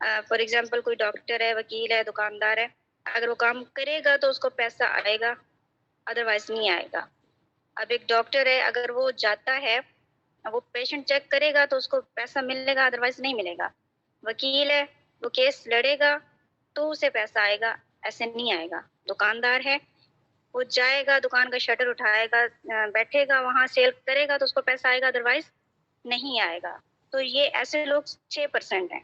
For example کوئی doctor ہے، وکیل ہے، دکاندار ہے، اگر وہ کام کرے گا تو اس کو پیسہ آئے گا، ادروائز نہیں آئے گا. اب ایک ڈاکٹر ہے، اگر وہ جاتا ہے، وہ پیشنٹ چیک کرے گا تو اس کو پیسہ ملے گا، ادروائز نہیں ملے گا. وکیل ہے، وہ کیس لڑے گا تو اسے پیسہ آئے گا، ایسے نہیں آئے گا. دکاندار ہے، وہ جائے گا، دکان کا شٹر اٹھائے گا، بیٹھے گا وہاں، سیل کرے گا تو اس کو پیسہ آئے گا، ادروائز نہیں آئے گا. تو یہ ایسے لوگ 6% ہیں.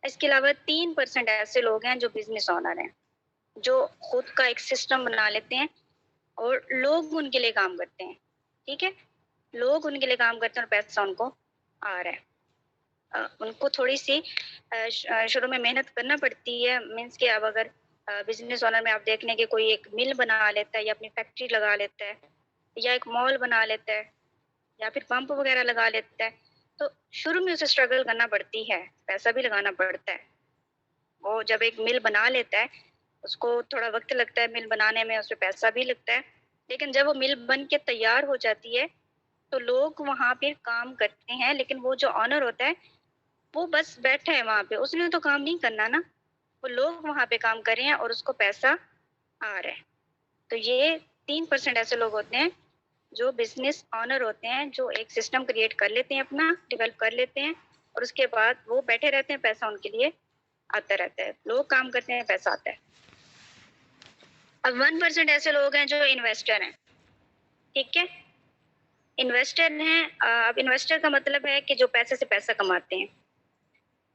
اس کے علاوہ 3% ایسے لوگ ہیں جو بزنس آنر ہیں، جو خود کا ایک سسٹم بنا لیتے ہیں اور لوگ ان کے لیے کام کرتے ہیں. ٹھیک ہے، لوگ ان کے لیے کام کرتے ہیں اور پیسہ ان کو آ رہا ہے. ان کو تھوڑی سی شروع میں محنت کرنا پڑتی ہے. مینس کہ اب اگر بزنس آنر میں آپ دیکھنے کہ کوئی ایک مل بنا لیتا ہے یا اپنی فیکٹری لگا لیتا ہے یا ایک مال بنا لیتا ہے یا پھر پمپ وغیرہ لگا لیتا ہے، تو شروع میں اسے اسٹرگل کرنا پڑتی ہے، پیسہ بھی لگانا پڑتا ہے. وہ جب ایک مل بنا لیتا ہے اس کو تھوڑا وقت لگتا ہے مل بنانے میں، اس پہ پیسہ بھی لگتا ہے. لیکن جب وہ مل بن کے تیار ہو جاتی ہے تو لوگ وہاں پہ کام کرتے ہیں، لیکن وہ جو آنر ہوتا ہے وہ بس بیٹھا ہے وہاں پہ، اس نے تو کام نہیں کرنا نا، وہ لوگ وہاں پہ کام کر رہے ہیں اور اس کو پیسہ آ رہا ہے. تو یہ 3% ایسے لوگ ہوتے ہیں جو بزنس آنر ہوتے ہیں، جو ایک سسٹم کریٹ کر لیتے ہیں، اپنا ڈیولپ کر لیتے ہیں اور اس کے بعد وہ بیٹھے رہتے ہیں، پیسہ ان کے لیے آتا رہتا ہے. لوگ کام کرتے ہیں، پیسہ آتا ہے. اب 1% ایسے لوگ ہیں جو انویسٹر ہیں. ٹھیک ہے، انویسٹر ہیں. اب انویسٹر کا مطلب ہے کہ جو پیسے سے پیسہ کماتے ہیں.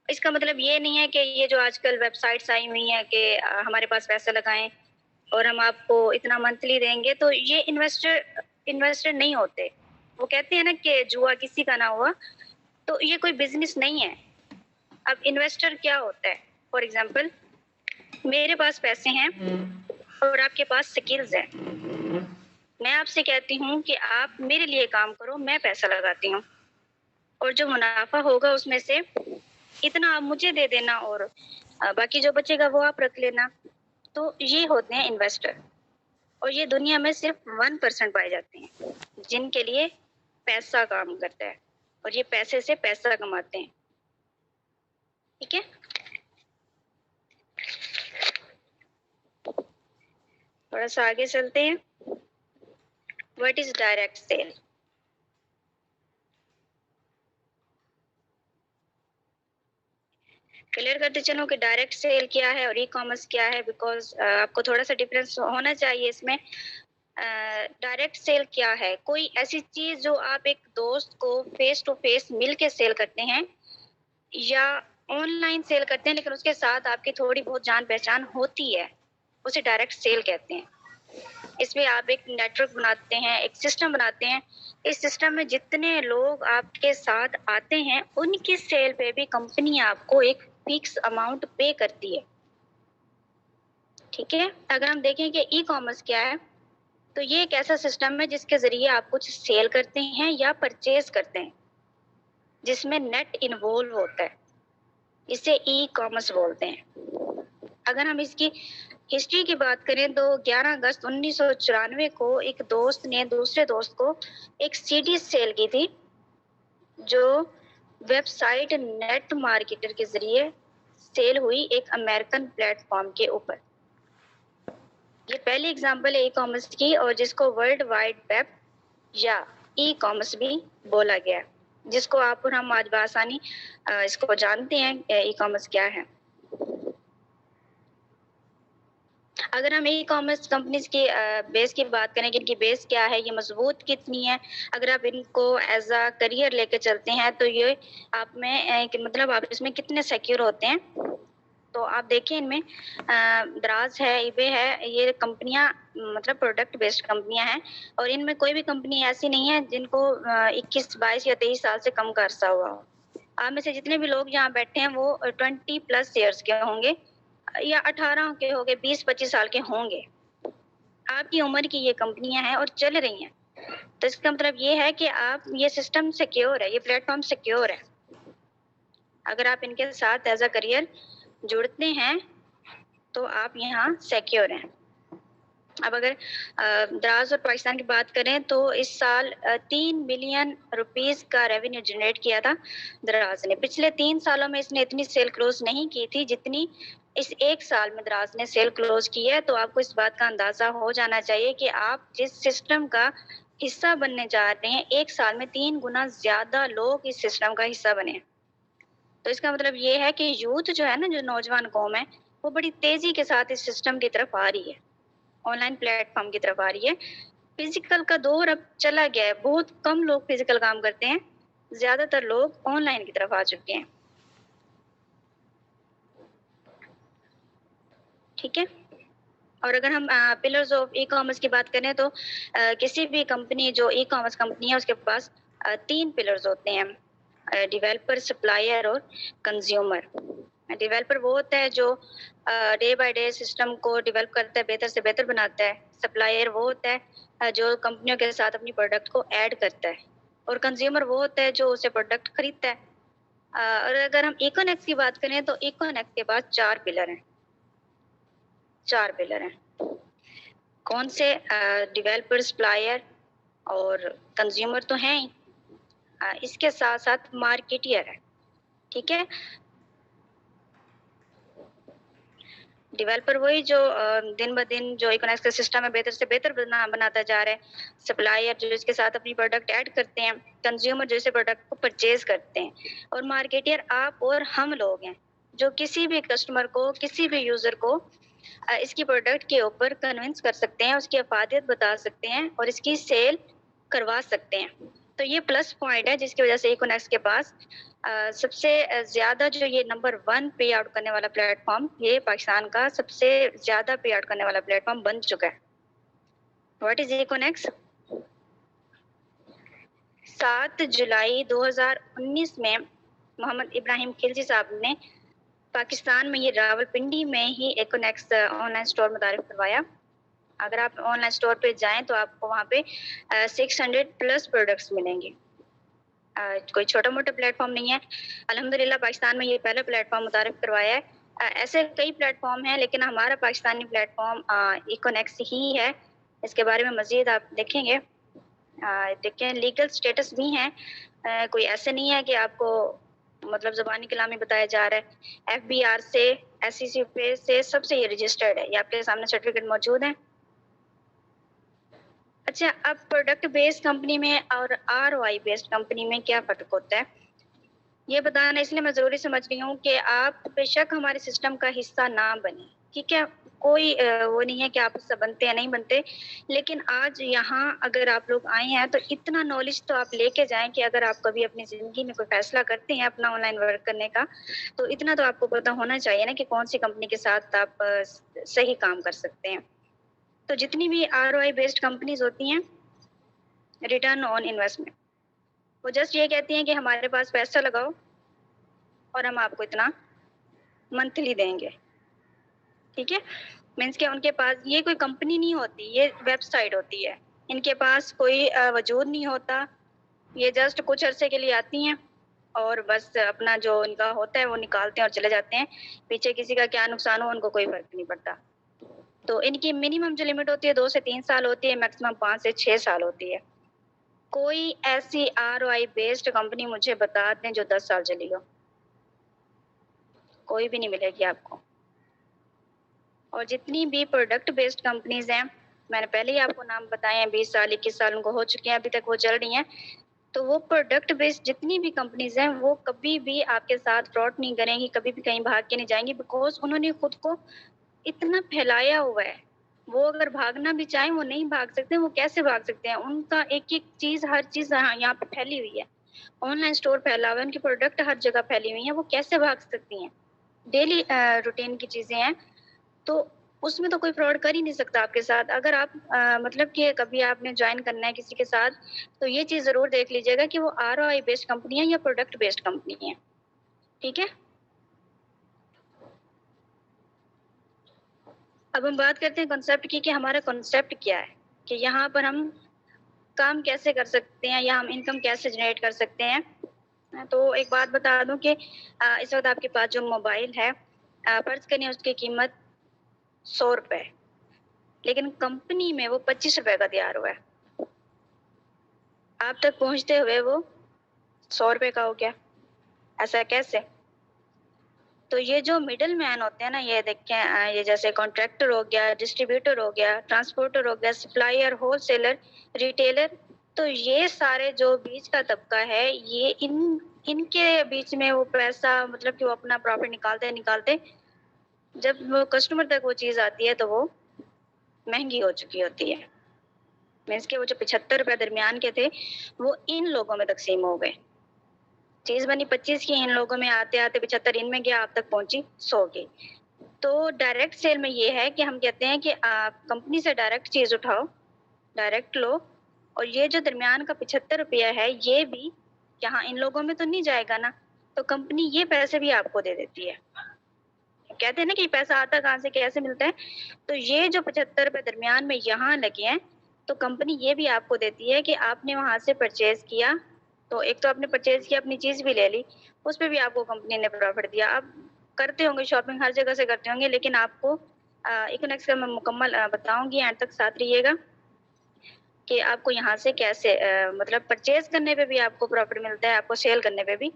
اس کا مطلب یہ نہیں ہے کہ یہ جو آج کل ویب سائٹس آئی ہوئی ہیں کہ ہمارے پاس پیسہ لگائیں اور ہم آپ کو اتنا منتھلی دیں گے، تو یہ انویسٹر نہیں ہوتے. وہ کہتے ہیں نا کہ جوا کسی کا نہ ہوا، تو یہ کوئی بزنس نہیں ہے. اب انویسٹر کیا ہوتا ہے؟ فار ایگزامپل میرے پاس پیسے ہیں اور آپ کے پاس سکلز ہیں. میں آپ سے کہتی ہوں کہ آپ میرے لیے کام کرو، میں پیسہ لگاتی ہوں اور جو منافع ہوگا اس میں سے اتنا آپ مجھے دے دینا اور باقی جو بچے گا وہ آپ رکھ لینا. تو یہ ہوتے ہیں انویسٹر. اور یہ دنیا میں صرف 1% پائے جاتے ہیں جن کے لیے پیسہ کام کرتا ہے اور یہ پیسے سے پیسہ کماتے ہیں. ٹھیک ہے، تھوڑا سا آگے چلتے ہیں. What is direct sale? Clear کرتے چلوں کہ ڈائریکٹ سیل کیا ہے اور ای کامرس کیا ہے، بیکاز آپ کو تھوڑا سا ڈفرینس ہونا چاہیے اس میں. ڈائریکٹ سیل کیا ہے؟ کوئی ایسی چیز جو آپ ایک دوست کو فیس ٹو فیس مل کے سیل کرتے ہیں یا آن لائن سیل کرتے ہیں لیکن اس کے ساتھ آپ کی تھوڑی بہت جان پہچان ہوتی ہے، اسے ڈائریکٹ سیل کہتے ہیں. اس میں آپ ایک نیٹ ورک بناتے ہیں، ایک سسٹم بناتے ہیں. اس سسٹم میں جتنے لوگ آپ کے ساتھ آتے ہیں ان کی سیل پہ بھی کمپنی آپ کو ایک فکس اماؤنٹ پے کرتی ہے. ٹھیک ہے، اگر ہم دیکھیں کہ ای کامرس کیا ہے، تو یہ ایک ایسا سسٹم ہے جس کے ذریعے آپ کچھ سیل کرتے ہیں یا پرچیز کرتے ہیں جس میں نیٹ انوالو ہوتا ہے. اسے ای کامرس بولتے ہیں. اگر ہم اس کی ہسٹری کی بات کریں تو 11 اگست 1994 کو ایک دوست نے دوسرے دوست کو ایک سی ڈی سیل کی تھی جو ویب سائٹ نیٹ مارکیٹر کے ذریعے سیل ہوئی ایک امریکن پلیٹ فارم کے اوپر. یہ پہلی اگزامپل ہے ای کامرس کی اور جس کو ورلڈ وائڈ ویب یا ای کامرس بھی بولا گیا، جس کو آپ اور ہم آج بآسانی اس کو جانتے ہیں ای کامرس کیا ہے. اگر ہم ای کامرس کمپنیز کی بیس کی بات کریں کہ ان کی بیس کیا ہے، یہ مضبوط کتنی ہے، اگر آپ ان کو ایز اے کریئر لے کے چلتے ہیں تو یہ آپ میں مطلب آپ اس میں کتنے سیکیور ہوتے ہیں. تو آپ دیکھیں ان میں دراز ہے، ای بے ہے، یہ کمپنیاں مطلب پروڈکٹ بیسڈ کمپنیاں ہیں اور ان میں کوئی بھی کمپنی ایسی نہیں ہے جن کو 21 22 یا 23 سال سے کم کا عرصہ ہوا ہو. آپ میں سے جتنے بھی لوگ یہاں بیٹھے ہیں وہ 20+ ایئرس کے ہوں گے یا 18 کے ہوں گے، 20 25 سال کے ہوں گے. آپ کی عمر کی یہ کمپنیاں ہیں اور چل رہی ہیں. تو اس کا مطلب یہ ہے کہ آپ یہ سسٹم سیکیور ہے، یہ پلیٹ فارم سیکیور ہے. اگر آپ ان کے ساتھ ایز اے کریئر جڑتے ہیں تو آپ یہاں سیکیور ہیں. اب اگر دراز اور پاکستان کی بات کریں تو اس سال 3 بلین روپیز کا ریونیو جنریٹ کیا تھا دراز نے. پچھلے 3 سالوں میں اس نے اتنی سیل کلوز نہیں کی تھی جتنی اس ایک سال میں دراز نے سیل کلوز کی ہے. تو آپ کو اس بات کا اندازہ ہو جانا چاہیے کہ آپ جس سسٹم کا حصہ بننے جا رہے ہیں، ایک سال میں 3 گنا زیادہ لوگ اس سسٹم کا حصہ بنے ہیں. تو اس کا مطلب یہ ہے کہ یوتھ جو ہے نا، جو نوجوان قوم ہے، وہ بڑی تیزی کے ساتھ اس سسٹم کی طرف آ رہی ہے، آن لائن پلیٹ فارم کی طرف آ رہی ہے. فزیکل کا دور اب چلا گیا ہے، بہت کم لوگ فزیکل کام کرتے ہیں، زیادہ تر لوگ آن لائن کی طرف آ چکے ہیں. ٹھیک ہے. اور اگر ہم پلرز آف ای کامرس کی بات کریں تو کسی بھی کمپنی جو ای کامرس کمپنی ہے اس کے پاس 3 پلرز ہوتے ہیں: ڈیولپر، سپلائر اور کنزیومر. ڈیولپر وہ ہوتا ہے جو ڈے بائی ڈے سسٹم کو ڈیولپ کرتا ہے، بہتر سے بہتر بناتا ہے. سپلائر وہ ہوتا ہے جو کمپنیوں کے ساتھ اپنی پروڈکٹ کو ایڈ کرتا ہے. اور کنزیومر وہ ہوتا ہے جو اسے پروڈکٹ خریدتا ہے. اور اگر ہم ایکونیکس کی بات کریں تو ایکونیکس کے پاس 4 پلر ہیں. 4 پلر ہیں. کون سے؟ ڈیولپر، سپلائر اور کنزیومر تو ہیں ہی، اس کے ساتھ ساتھ مارکیٹر ہے. ٹھیک ہے. ڈیولپر وہی جو دن بہ دن جو اکنامکس کا سسٹم ہے بہتر سے بہتر بناتا جا رہا ہے. سپلائر جو اس کے ساتھ اپنی پروڈکٹ ایڈ کرتے ہیں. کنزیومر جو اسے پروڈکٹ کو پرچیز کرتے ہیں. اور مارکیٹر آپ اور ہم لوگ ہیں جو کسی بھی کسٹمر کو، کسی بھی یوزر کو اس کی پروڈکٹ کے اوپر کنونس کر سکتے ہیں، اس کی افادیت بتا سکتے ہیں اور اس کی سیل کروا سکتے ہیں. تو یہ پلس پوائنٹ ہے جس کی وجہ سے ایکونیکس کے پاس سب سے زیادہ جو یہ نمبر 1 پے آؤٹ کرنے والا پلیٹ فارم، یہ پاکستان کا سب سے زیادہ پے آؤٹ کرنے والا پلیٹ فارم بن چکا ہے. What is ایکونیکس؟ 7 جولائی 2019 میں محمد ابراہیم خلجی صاحب نے پاکستان میں یہ راول پنڈی میں ہی ایکونیکس آن لائن اسٹور متعارف کروایا. اگر آپ آن لائن اسٹور پہ جائیں تو آپ کو وہاں پہ 600+ پروڈکٹس ملیں گے. کوئی چھوٹا موٹا پلیٹ فارم نہیں ہے. الحمدللہ پاکستان میں یہ پہلا پلیٹ فارم متعارف کروایا ہے. ایسے کئی پلیٹ فارم ہیں لیکن ہمارا پاکستانی پلیٹ فارم ایکونیکس ہی ہے. اس کے بارے میں مزید آپ دیکھیں گے. دیکھیں لیگل سٹیٹس بھی ہیں، کوئی ایسے نہیں ہے کہ آپ کو مطلب زبانی کلامی بتایا جا رہا ہے. FBR سے، SEC سے سب سے یہ رجسٹرڈ ہے. یہ آپ کے سامنے سرٹیفکیٹ موجود ہیں. اچھا، اب پروڈکٹ بیسڈ کمپنی میں اور ROI بیسڈ کمپنی میں کیا فرق ہوتا ہے یہ بتانا اس لیے میں ضروری سمجھ رہی ہوں کہ آپ بے شک ہمارے سسٹم کا حصہ نہ بنیں. ٹھیک ہے. کوئی وہ نہیں ہے کہ آپ حصہ بنتے یا نہیں بنتے، لیکن آج یہاں اگر آپ لوگ آئے ہیں تو اتنا نالج تو آپ لے کے جائیں کہ اگر آپ کبھی اپنی زندگی میں کوئی فیصلہ کرتے ہیں اپنا آن لائن ورک کرنے کا تو اتنا تو آپ کو پتہ ہونا چاہیے نا کہ کون سی کمپنی کے ساتھ آپ صحیح کام کر سکتے ہیں. تو جتنی بھی ROI بیسڈ کمپنیز ہوتی ہیں، ریٹرن آن انویسٹمنٹ، وہ جسٹ یہ کہتی ہیں کہ ہمارے پاس پیسہ لگاؤ اور ہم آپ کو اتنا منتھلی دیں گے. ٹھیک ہے. مینس کہ ان کے پاس یہ کوئی کمپنی نہیں ہوتی، یہ ویب سائٹ ہوتی ہے. ان کے پاس کوئی وجود نہیں ہوتا. یہ جسٹ کچھ عرصے کے لیے آتی ہیں اور بس اپنا جو ان کا ہوتا ہے وہ نکالتے ہیں اور چلے جاتے ہیں. پیچھے کسی کا کیا نقصان ہو ان کو کوئی فرق نہیں پڑتا. تو ان کی منیمم جو لمٹ ہوتی ہے 2 سے 3 سال ہوتی ہے، میکسیمم 5 سے 6 سال ہوتی ہے. کوئی ایسی ROI بیسڈ کمپنی مجھے بتا دیں جو 10 سال چلی ہو. کوئی بھی نہیں ملے گی آپ کو. اور جتنی بھی پروڈکٹ بیسڈ کمپنیز ہیں، میں نے پہلے ہی آپ کو نام بتائے ہیں، 20 سال 21 سال ان کو ہو چکے ہیں، ابھی تک وہ چل رہی ہیں. تو وہ پروڈکٹ بیسڈ جتنی بھی کمپنیز ہیں وہ کبھی بھی آپ کے ساتھ فراڈ نہیں کریں گی، کبھی بھی کہیں بھاگ کے نہیں جائیں گی، بیکاز انہوں نے خود کو اتنا پھیلایا ہوا ہے. وہ اگر بھاگنا بھی چاہیں وہ نہیں بھاگ سکتے. وہ کیسے بھاگ سکتے ہیں؟ ان کا ایک ایک چیز، ہر چیز یہاں پہ پھیلی ہوئی ہے. آن لائن اسٹور پھیلا ہوا ہے، ان کی پروڈکٹ ہر جگہ پھیلی ہوئی ہیں. وہ کیسے بھاگ سکتی ہیں؟ ڈیلی روٹین کی چیزیں ہیں تو اس میں تو کوئی فراڈ کر ہی نہیں سکتا آپ کے ساتھ. اگر آپ مطلب کہ کبھی آپ نے جوائن کرنا ہے کسی کے ساتھ تو یہ چیز ضرور دیکھ لیجیے گا کہ وہ ROI بیسڈ کمپنی ہے یا پروڈکٹ بیسڈ کمپنی ہے. ٹھیک ہے. اب ہم بات کرتے ہیں کنسیپٹ کی کہ ہمارا کنسیپٹ کیا ہے، کہ یہاں پر ہم کام کیسے کر سکتے ہیں یا ہم انکم کیسے جنریٹ کر سکتے ہیں. تو ایک بات بتا دوں کہ اس وقت آپ کے پاس جو موبائل ہے، فرض کریں اس کی قیمت 100 روپے. لیکن کمپنی میں وہ 25 روپے کا تیار ہوا ہے، آپ تک پہنچتے ہوئے وہ 100 روپے کا ہو گیا. ایسا کیسے؟ تو یہ جو مڈل مین ہوتے ہیں نا، یہ دیکھیں یہ جیسے کانٹریکٹر ہو گیا، ڈسٹریبیوٹر ہو گیا، ٹرانسپورٹر ہو گیا، سپلائر، ہول سیلر، ریٹیلر، تو یہ سارے جو بیچ کا طبقہ ہے، یہ ان کے بیچ میں وہ پیسہ مطلب کہ وہ اپنا پروفٹ نکالتے جب وہ کسٹمر تک وہ چیز آتی ہے تو وہ مہنگی ہو چکی ہوتی ہے. مینس کہ وہ جو 75 روپے درمیان کے تھے وہ ان لوگوں میں تقسیم ہو گئے. چیز بنی 25 کی، ان لوگوں میں آتے آتے 75 ان میں گیا، آپ تک پہنچی 100 کی. تو ڈائریکٹ سیل میں یہ ہے کہ ہم کہتے ہیں کہ آپ کمپنی سے ڈائریکٹ چیز اٹھاؤ، ڈائریکٹ لو، اور یہ جو درمیان کا 75 روپیہ ہے یہ بھی یہاں ان لوگوں میں تو نہیں جائے گا نا، تو کمپنی یہ پیسے بھی آپ کو دے دیتی ہے. کہتے ہیں نا کہ پیسہ آتا کہاں سے، کیسے ملتا ہے، تو یہ جو 75 روپے درمیان میں یہاں لگے ہیں تو کمپنی یہ بھی آپ کو دیتی ہے کہ آپ نے وہاں سے پرچیز کیا، تو ایک تو آپ نے پرچیز کیا، اپنی چیز بھی لے لی، اس پہ بھی آپ کو کمپنی نے پروفٹ دیا. آپ کرتے ہوں گے شاپنگ، ہر جگہ سے کرتے ہوں گے، لیکن آپ کو اکنیکس کا میں مکمل بتاؤں گی، اینڈ تک ساتھ رہیے گا کہ آپ کو یہاں سے کیسے مطلب پرچیز کرنے پہ بھی آپ کو پروفٹ ملتا ہے، آپ کو سیل کرنے پہ بھی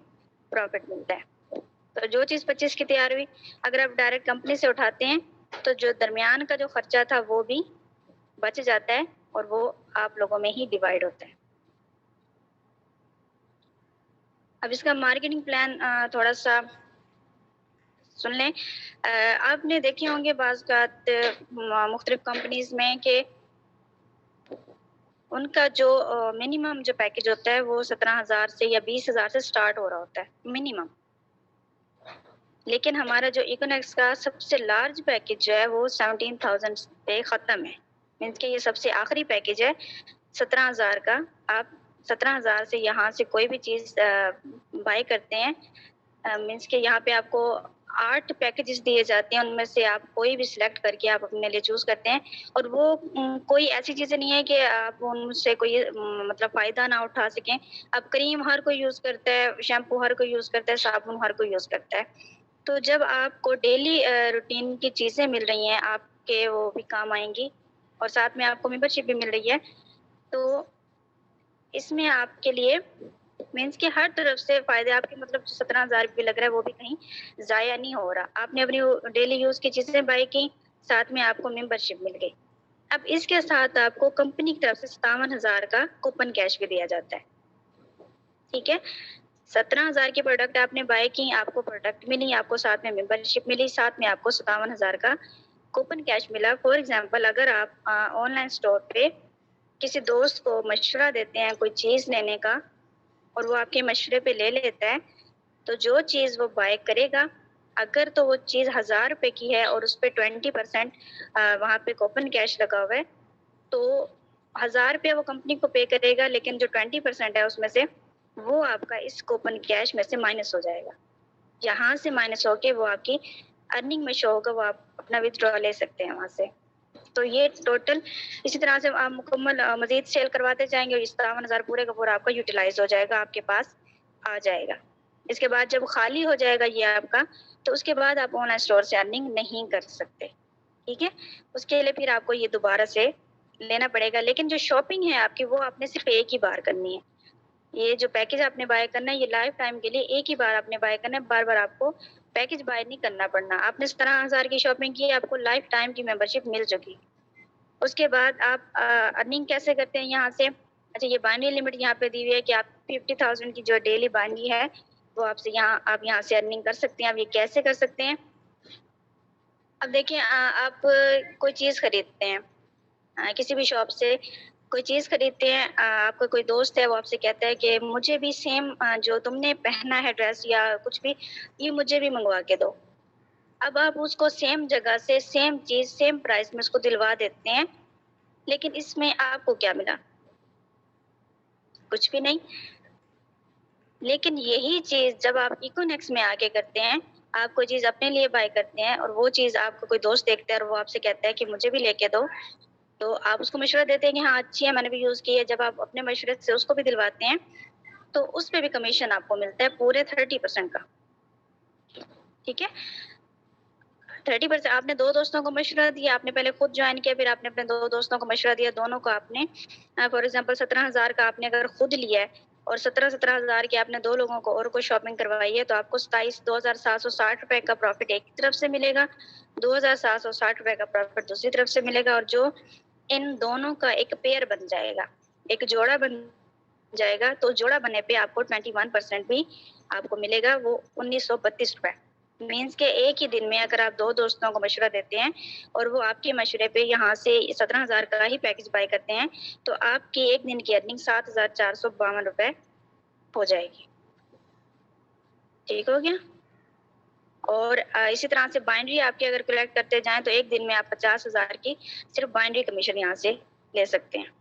پروفٹ ملتا ہے. تو جو چیز 25 کی تیار ہوئی، اگر آپ ڈائریکٹ کمپنی سے اٹھاتے ہیں تو جو درمیان کا جو خرچہ تھا وہ بھی بچ جاتا ہے اور وہ آپ لوگوں میں ہی ڈیوائڈ ہوتا ہے. اب اس کا مارکیٹنگ پلان تھوڑا سا سن لیں. آپ نے دیکھے ہوں گے بعض اوقات مختلف کمپنیز میں کہ ان کا جو منیمم جو پیکج ہوتا ہے وہ 17,000 سے یا 20,000 سے سٹارٹ ہو رہا ہوتا ہے منیمم. لیکن ہمارا جو اکنیکس کا سب سے لارج پیکج جو ہے وہ 17,000 پہ ختم ہے. مینس کہ یہ سب سے آخری پیکج ہے 17,000 کا. آپ 17,000 سے یہاں سے کوئی بھی چیز بائی کرتے ہیں، مینس کہ یہاں پہ آپ کو 8 پیکجز دیے جاتے ہیں، ان میں سے آپ کوئی بھی سلیکٹ کر کے آپ اپنے لیے چوز کرتے ہیں. اور وہ کوئی ایسی چیزیں نہیں ہے کہ آپ ان سے کوئی مطلب فائدہ نہ اٹھا سکیں. اب کریم ہر کوئی یوز کرتا ہے، شیمپو ہر کوئی یوز کرتا ہے، صابن ہر کوئی یوز کرتا ہے. تو جب آپ کو ڈیلی روٹین کی چیزیں مل رہی ہیں، آپ کے وہ بھی کام آئیں گی، اور ساتھ میں آپ کو ممبر شپ بھی مل رہی ہے، تو اس میں آپ کے لیے مینس کہ ہر طرف سے فائدے. آپ کے مطلب 17,000 بھی لگ رہا ہے وہ بھی کہیں ضائع نہیں ہو رہا. آپ نے اپنی ڈیلی یوز کی چیزیں بائی کی، ساتھ میں آپ کو ممبر شپ مل گئی. اب اس کے ساتھ آپ کو کمپنی کی طرف سے 57,000 کا کوپن کیش بھی دیا جاتا ہے. ٹھیک ہے، 17,000 کی پروڈکٹ آپ نے بائی کی، آپ کو پروڈکٹ ملی، آپ کو ساتھ میں ممبر شپ ملی، ساتھ میں آپ کو 57,000 کا کوپن کیش ملا. فار ایگزامپل اگر آپ آن لائن اسٹور پہ کسی دوست کو مشورہ دیتے ہیں کوئی چیز لینے کا اور وہ آپ کے مشورے پہ لے لیتا ہے، تو جو چیز وہ بائی کرے گا، اگر تو وہ چیز 1,000 روپے کی ہے اور اس پہ 20% وہاں پہ کوپن کیش لگا ہوا ہے، تو 1,000 روپیہ وہ کمپنی کو پے کرے گا، لیکن جو 20% ہے اس میں سے وہ آپ کا اس کوپن کیش میں سے مائنس ہو جائے گا. یہاں سے مائنس ہو کے وہ آپ کی ارننگ میں شو ہوگا، وہ آپ اپنا ودڈرا لے سکتے ہیں وہاں سے. تو یہ ٹوٹل اسی طرح سے آپ مکمل مزید سیل کرواتے جائیں گے، 57,000 پورے کا پورا آپ کا یوٹیلائز ہو جائے گا، آپ کے پاس آ جائے گا. اس کے بعد جب خالی ہو جائے گا یہ آپ کا، تو اس کے بعد آپ آن لائن اسٹور سے ارننگ نہیں کر سکتے. ٹھیک ہے، اس کے لیے پھر آپ کو یہ دوبارہ سے لینا پڑے گا. لیکن جو شاپنگ ہے آپ کی وہ آپ نے صرف ایک ہی بار کرنی ہے. یہ جو پیکج آپ نے بائی کرنا ہے یہ لائف ٹائم کے لیے ایک ہی بار آپ نے بائی کرنا ہے، بار بار آپ کو پیکج بائی نہیں کرنا پڑنا. آپ نے 17,000 کی شاپنگ کی، آپ کو لائف ٹائم کی ممبر شپ مل چکی. اس کے بعد آپ ارننگ کیسے کرتے ہیں یہاں سے؟ اچھا، یہ بائنری لمٹ یہاں پہ دی ہوئی ہے کہ آپ 50,000 کی جو ڈیلی بائنری ہے وہ آپ سے یہاں سے ارننگ کر سکتے ہیں. آپ یہ کیسے کر سکتے ہیں؟ اب دیکھیں، آپ کوئی چیز خریدتے ہیں کسی بھی شاپ سے، کوئی چیز خریدتے ہیں، آپ کا کوئی دوست ہے وہ آپ سے کہتا ہے کہ مجھے بھی سیم جو تم نے پہنا ہے ڈریس یا کچھ بھی، یہ مجھے بھی منگوا کے دو. اب آپ اس کو سیم جگہ سے سیم چیز سیم پرائس میں اس کو دلوا دیتے ہیں، لیکن اس میں آپ کو کیا ملا؟ کچھ بھی نہیں. لیکن یہی چیز جب آپ اکنیکس میں آ کے کرتے ہیں، آپ کوئی چیز اپنے لیے بائی کرتے ہیں اور وہ چیز آپ کو کوئی دوست دیکھتا ہے اور وہ آپ سے کہتا ہے کہ مجھے بھی لے کے دو، تو آپ اس کو مشورہ دیتے ہیں کہ ہاں اچھی ہے، میں نے بھی یوز کی ہے. جب آپ اپنے مشورے سے اس کو بھی دلواتے ہیں تو اس پہ بھی کمیشن آپ کو ملتا ہے پورے 30% کا. ٹھیک ہے، 30% آپ نے 2 دوستوں کو مشورہ دیا، آپ نے پہلے خود جوائن کیا، پھر آپ نے اپنے 2 دوستوں کو مشورہ دیا، دونوں کو آپ نے فار ایگزامپل 17,000 کا آپ نے اگر خود لیا ہے اور 17,000 کے آپ نے 2 لوگوں کو اور کوئی شاپنگ کروائی ہے، تو آپ کو 2,760 روپے کا پروفٹ ایک طرف سے ملے گا، 2,760 روپے کا پروفٹ دوسری طرف سے ملے گا، اور جو ان دونوں کا ایک پیئر بن جائے گا، ایک جوڑا بن جائے گا، تو جوڑا بننے پہ آپ کو 21% بھی آپ کو ملے گا، وہ 1,932 روپے۔ مینس کہ ایک ہی دن میں اگر آپ 2 دوستوں کو مشورہ دیتے ہیں اور وہ آپ کے مشورے پہ یہاں سے 17,000 کا ہی پیکج بائی کرتے ہیں، تو آپ کی ایک دن کی ارننگ 7,452 روپے ہو جائے گی۔ ٹھیک ہو گیا؟ اور اسی طرح سے بائنڈری آپ کی اگر کلیکٹ کرتے جائیں تو ایک دن میں آپ 50,000 کی صرف بائنڈری کمیشن یہاں سے لے سکتے ہیں۔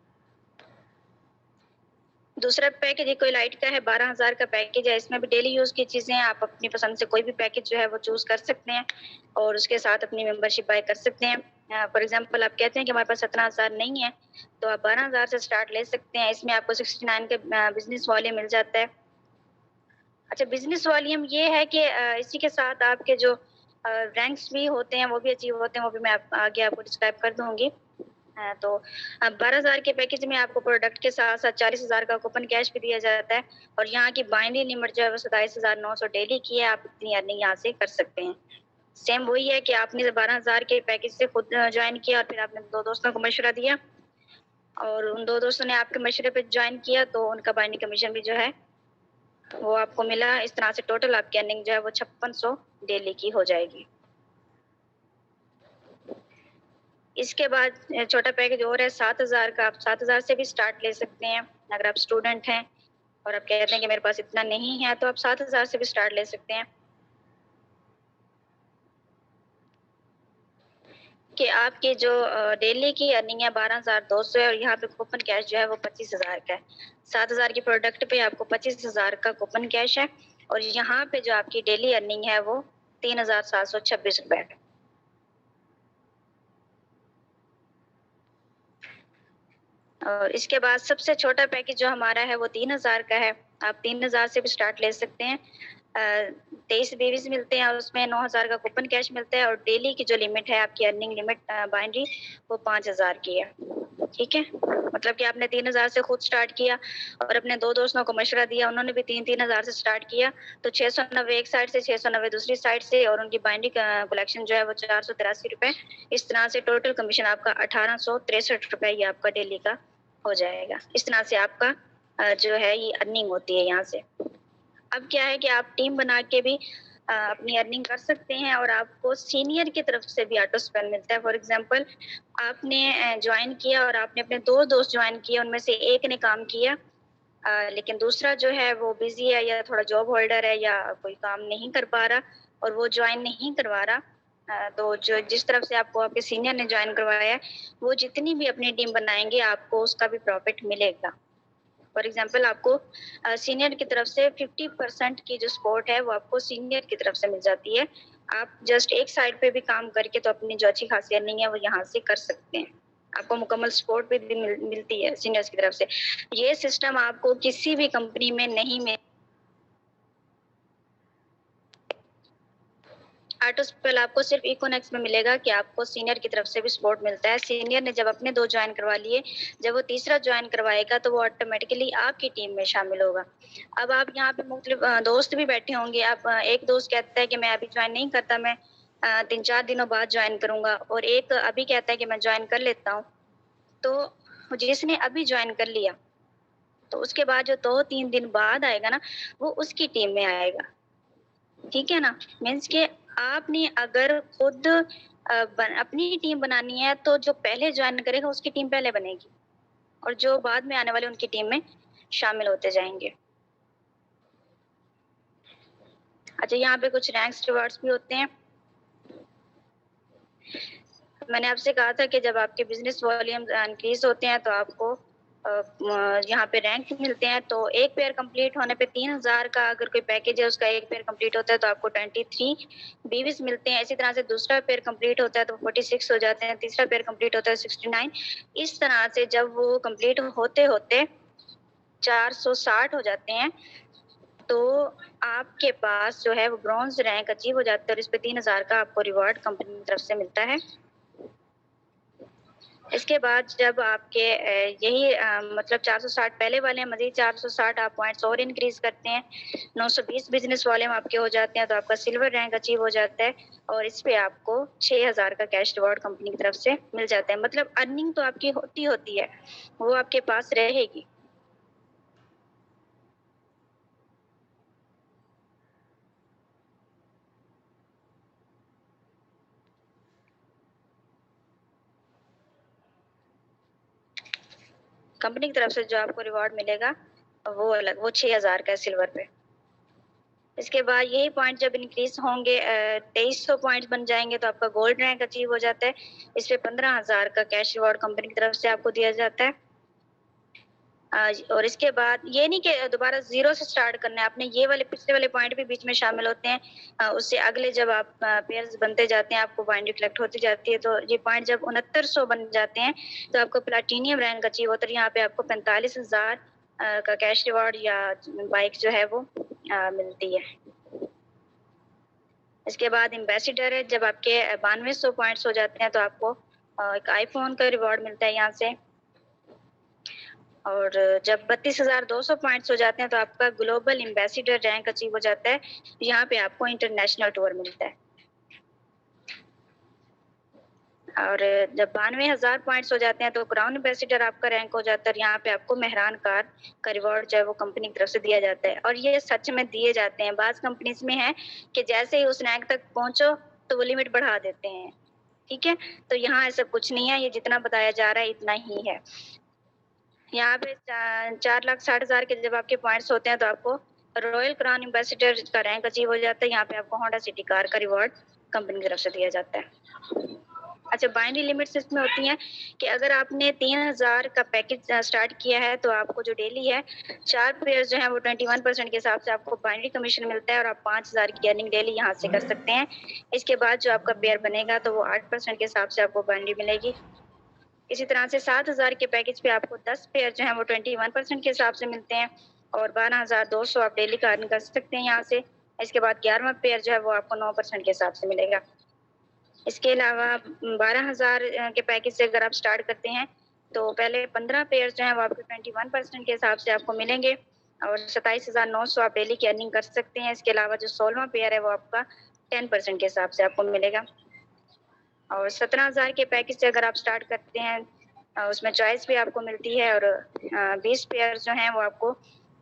دوسرا پیکج کوئی لائٹ کا ہے، 12,000 کا پیکج ہے، اس میں بھی ڈیلی یوز کی چیزیں ہیں، آپ اپنی پسند سے کوئی بھی پیکج جو ہے وہ چوز کر سکتے ہیں اور اس کے ساتھ اپنی ممبرشپ بائی کر سکتے ہیں۔ فار ایگزامپل آپ کہتے ہیں کہ ہمارے پاس 17,000 نہیں ہے، تو آپ 12,000 سے اسٹارٹ لے سکتے ہیں، اس میں آپ کو 69 کا بزنس والیوم مل جاتا ہے۔ اچھا، بزنس والیوم یہ ہے کہ اسی کے ساتھ آپ کے جو رینکس بھی ہوتے ہیں وہ بھی اچیو ہوتے ہیں، وہ بھی میں آگے آپ کو ڈسکرائب کر دوں گی۔ تو 12,000 کے پیکج میں آپ کو پروڈکٹ کے ساتھ ساتھ 40,000 کا کوپن کیش بھی دیا جاتا ہے، اور یہاں کی بائنڈری لمٹ جو ہے وہ 27,900 ڈیلی کی ہے، آپ اتنی ارننگ یہاں سے کر سکتے ہیں۔ سیم وہی ہے کہ آپ نے 12,000 کے پیکج سے خود جوائن کیا اور پھر آپ نے 2 دوستوں کو مشورہ دیا اور ان 2 دوستوں نے آپ کے مشورے پہ جوائن کیا، تو ان کا بائنڈری کمیشن بھی جو ہے وہ آپ کو ملا۔ اس طرح سے ٹوٹل آپ کی ارننگ جو ہے وہ 5600 ڈیلی کی ہو جائے گی۔ اس کے بعد چھوٹا پیکج اور ہے 7,000 کا، آپ 7,000 سے بھی سٹارٹ لے سکتے ہیں اگر آپ اسٹوڈنٹ ہیں اور آپ کہتے ہیں کہ میرے پاس اتنا نہیں ہے، تو آپ 7,000 سے بھی سٹارٹ لے سکتے ہیں کہ آپ کی جو ڈیلی کی ارننگ ہے 12,200 ہے، اور یہاں پہ کوپن کیش جو ہے وہ 25,000 کا ہے۔ 7,000 کی پروڈکٹ پہ آپ کو 25,000 کا کوپن کیش ہے، اور یہاں پہ جو آپ کی ڈیلی ارننگ ہے وہ 3,726 روپے ہے۔ اور اس کے بعد سب سے چھوٹا پیکج جو ہمارا ہے وہ 3,000 کا ہے، آپ 3,000 سے بھی سٹارٹ لے سکتے ہیں۔ 23 بیویز ملتے ہیں اور اس میں 9,000 کا کوپن کیش ملتا ہے، اور ڈیلی کی جو لمٹ ہے آپ کی ارننگ لمٹ بائنڈری وہ 5,000 کی ہے۔ ٹھیک ہے، مطلب کہ آپ نے 3,000 سے خود سٹارٹ کیا اور اپنے 2 دوستوں کو مشورہ دیا، انہوں نے بھی 3,000 سے سٹارٹ کیا، تو 690 ایک سائڈ سے، 690 دوسری سائڈ سے، اور ان کی بائنڈری کلیکشن جو ہے وہ 483 روپے۔ اس طرح سے ٹوٹل کمیشن آپ کا 1,863 روپے یہ آپ کا ڈیلی کا ہو جائے گا۔ اس طرح سے آپ کا جو ہے یہ ارننگ ہوتی ہے یہاں سے۔ اب کیا ہے کہ آپ ٹیم بنا کے بھی اپنی ارننگ کر سکتے ہیں، اور آپ کو سینئر کی طرف سے بھی آٹو اسپین ملتا ہے۔ فار ایگزامپل آپ نے جوائن کیا اور آپ نے اپنے 2 دوست جوائن کیے، ان میں سے ایک نے کام کیا لیکن دوسرا جو ہے وہ بزی ہے یا تھوڑا جاب ہولڈر ہے یا کوئی کام نہیں کر پا رہا اور وہ جوائن نہیں کروا رہا، تو جو جس طرف سے آپ کو آپ کے سینئر نے جوائن کروایا ہے، وہ جتنی بھی اپنی ٹیم بنائیں گے آپ کو اس کا بھی پروفٹ ملے گا۔ فار ایگزامپل آپ کو سینئر کی طرف سے 50% کی جو سپورٹ ہے وہ آپ کو سینئر کی طرف سے مل جاتی ہے۔ آپ جسٹ ایک سائڈ پہ بھی کام کر کے تو اپنی جو اچھی خاصی ارننگ ہے وہ یہاں سے کر سکتے ہیں، آپ کو مکمل سپورٹ بھی ملتی ہے سینئرس کی طرف سے۔ یہ سسٹم آپ کو کسی بھی کمپنی میں نہیں مل آٹو سپیل آپ کو صرف ایکونیکس میں ملے گا کہ آپ کو سینئر کی طرف سے بھی سپورٹ ملتا ہے۔ سینئر نے جب اپنے 2 جوائن کروا لیے، جب وہ تیسرا جوائن کروائے گا تو وہ آٹومیٹکلی آپ کی ٹیم میں شامل ہوگا۔ اب آپ یہاں پہ مختلف دوست بھی بیٹھے ہوں گے، آپ ایک دوست کہتا ہے کہ میں ابھی جوائن نہیں کرتا، میں 3-4 دنوں بعد جوائن کروں گا، اور ایک ابھی کہتا ہے کہ میں جوائن کر لیتا ہوں۔ تو جس نے ابھی جوائن کر لیا تو اس کے بعد جو 2-3 دن بعد آئے گا نا، وہ اس کی ٹیم میں آئے گا۔ ٹھیک ہے نا، مینس کہ آپ نے اگر خود اپنی ٹیم بنانی ہے تو جو پہلے جوائن کرے گا اس کی ٹیم پہلے بنے گی، اور جو بعد میں آنے والے ان کی ٹیم میں شامل ہوتے جائیں گے۔ اچھا، یہاں پہ کچھ رینکس ریوارڈس بھی ہوتے ہیں۔ میں نے آپ سے کہا تھا کہ جب آپ کے بزنس والیوم انکریز ہوتے ہیں تو آپ کو یہاں پہ رینک ملتے ہیں، تو ایک پیئر کمپلیٹ ہونے پہ 3,000 کا اگر کوئی پیکج ہے اس کا ایک پیئر کمپلیٹ ہوتا ہے تو آپ کو 23 بیویز ملتے ہیں۔ اسی طرح سے دوسرا پیئر کمپلیٹ ہوتا ہے تو 46 ہو جاتے ہیں، تیسرا پیئر کمپلیٹ ہوتا ہے 69۔ اس طرح سے جب وہ کمپلیٹ ہوتے ہوتے 460 ہو جاتے ہیں تو آپ کے پاس جو ہے وہ برونز رینک اچیو ہو جاتا ہے اور اس پہ 3000 کا آپ کو ریوارڈ کمپنی کی طرف سے ملتا ہے۔ اس کے بعد جب آپ کے یہی مطلب 460 پہلے والے ہیں، مزید 460 آپ پوائنٹس اور انکریز کرتے ہیں، 920 بزنس والے آپ کے ہو جاتے ہیں تو آپ کا سلور رینک اچیو ہو جاتا ہے اور اس پہ آپ کو 6000 کا کیش ریوارڈ کمپنی کی طرف سے مل جاتا ہے۔ مطلب ارننگ تو آپ کی ہوتی ہے، وہ آپ کے پاس رہے گی۔ کمپنی کی طرف سے جو آپ کو ریوارڈ ملے گا وہ الگ، وہ 6000 کا ہے سلور پہ۔ اس کے بعد یہی پوائنٹ جب انکریز ہوں گے 2300 پوائنٹ بن جائیں گے تو آپ کا گولڈ رینک اچیو ہو جاتا ہے۔ اس پہ 15000 کا کیش ریوارڈ کمپنی کی طرف سے آپ کو دیا جاتا ہے۔ اور اس کے بعد یہ نہیں کہ دوبارہ زیرو سے سٹارٹ کرنا ہے، آپ نے یہ والے پچھلے والے پوائنٹ بھی بیچ میں شامل ہوتے ہیں، اس سے اگلے جب آپ پیئرز بنتے جاتے ہیں آپ کو پوائنٹ ریفلیکٹ ہوتی جاتی ہے، تو یہ پوائنٹ جب 6900 بن جاتے ہیں تو آپ کو پلاٹینیم رینک اچیو ہوتا ہے، یہاں پہ آپ کو 45000 کا کیش ریوارڈ یا بائک جو ہے وہ ملتی ہے۔ اس کے بعد ایمبیسیڈر ہے، جب آپ کے 9200 پوائنٹس ہو جاتے ہیں تو آپ کو ایک آئی فون کا ریوارڈ ملتا ہے یہاں سے، اور جب 32200 پوائنٹس ہو جاتے ہیں تو آپ کا گلوبل ایمبیسیڈر رینک اچیو ہو جاتا ہے، یہاں پہ آپ کو انٹرنیشنل ٹور ملتا ہے۔ اور جب 92000 پوائنٹس ہو جاتے ہیں تو کراؤن ایمبیسیڈر آپ کا رینک ہو جاتا ہے، یہاں پہ آپ کو مہران کار کا ریوارڈ جو ہے وہ کمپنی کی طرف سے دیا جاتا ہے، اور یہ سچ میں دیے جاتے ہیں۔ بعض کمپنیز میں ہے کہ جیسے ہی اس رینک تک پہنچو تو وہ لمٹ بڑھا دیتے ہیں، ٹھیک ہے، تو یہاں ایسا کچھ نہیں ہے، یہ جتنا بتایا جا رہا ہے اتنا ہی ہے۔ یہاں پہ 4,60,000 کے جب آپ کے پوائنٹس ہوتے ہیں تو آپ کو رائل کراؤن ایمبیسیڈر کا رینک اچیو ہو جاتا ہے، یہاں پہ آپ کو ہونڈا سٹی کار کا ریوارڈ کمپنی کی طرف سے دیا جاتا ہے۔ اچھا، بائنری لمٹس اس میں ہوتی ہیں کہ اگر آپ نے 3000 کا پیکج سٹارٹ کیا ہے تو آپ کو جو ڈیلی ہے 4 پیئر جو ہیں وہ 21% کے حساب سے آپ کو بائنری کمیشن ملتا ہے اور آپ 5000 کی ارننگ ڈیلی یہاں سے کر سکتے ہیں۔ اس کے بعد جو آپ کا پیئر بنے گا تو وہ 8% کے حساب سے آپ کو بائنری ملے گی۔ اسی طرح سے 7000 کے پیکج پہ آپ کو 10 پیئر جو ہیں وہ 21% کے حساب سے ملتے ہیں اور 12200 آپ ڈیلی کا ارن کر سکتے ہیں یہاں سے۔ اس کے بعد 11واں پیئر جو ہے وہ آپ کو 9% کے حساب سے ملے گا۔ اس کے علاوہ 12000 کے پیکج سے اگر آپ سٹارٹ کرتے ہیں تو پہلے 15 پیئر جو ہیں وہ آپ کو 21% کے حساب سے آپ کو ملیں گے اور 27900 آپ ڈیلی کی ارننگ کر سکتے ہیں۔ اس کے علاوہ جو 16واں پیئر ہے وہ آپ کا 10% کے حساب سے آپ کو ملے گا، اور 17000 کے پیکج سے اگر آپ سٹارٹ کرتے ہیں اس میں چوائس بھی آپ کو ملتی ہے، اور 20 پیئر جو ہیں وہ آپ کو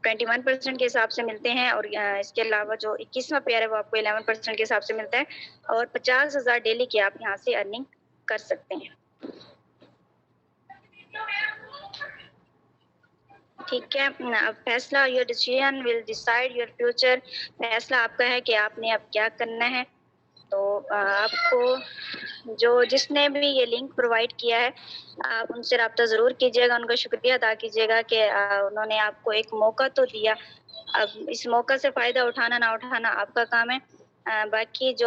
21% کے حساب سے ملتے ہیں، اور اس کے علاوہ جو 21واں پیئر ہے وہ آپ کو 11% کے حساب سے ملتا ہے، اور 50000 ڈیلی کی آپ یہاں سے ارننگ کر سکتے ہیں۔ ٹھیک ہے، اب فیصلہ your decision will decide your future, فیصلہ آپ کا ہے کہ آپ نے اب کیا کرنا ہے۔ تو آپ کو جس نے بھی یہ لنک پرووائڈ کیا ہے آپ ان سے رابطہ ضرور کیجیے گا، ان کا شکریہ ادا کیجیے گا کہ انہوں نے آپ کو ایک موقع تو دیا، اب اس موقع سے فائدہ اٹھانا نہ اٹھانا آپ کا کام ہے۔ باقی جو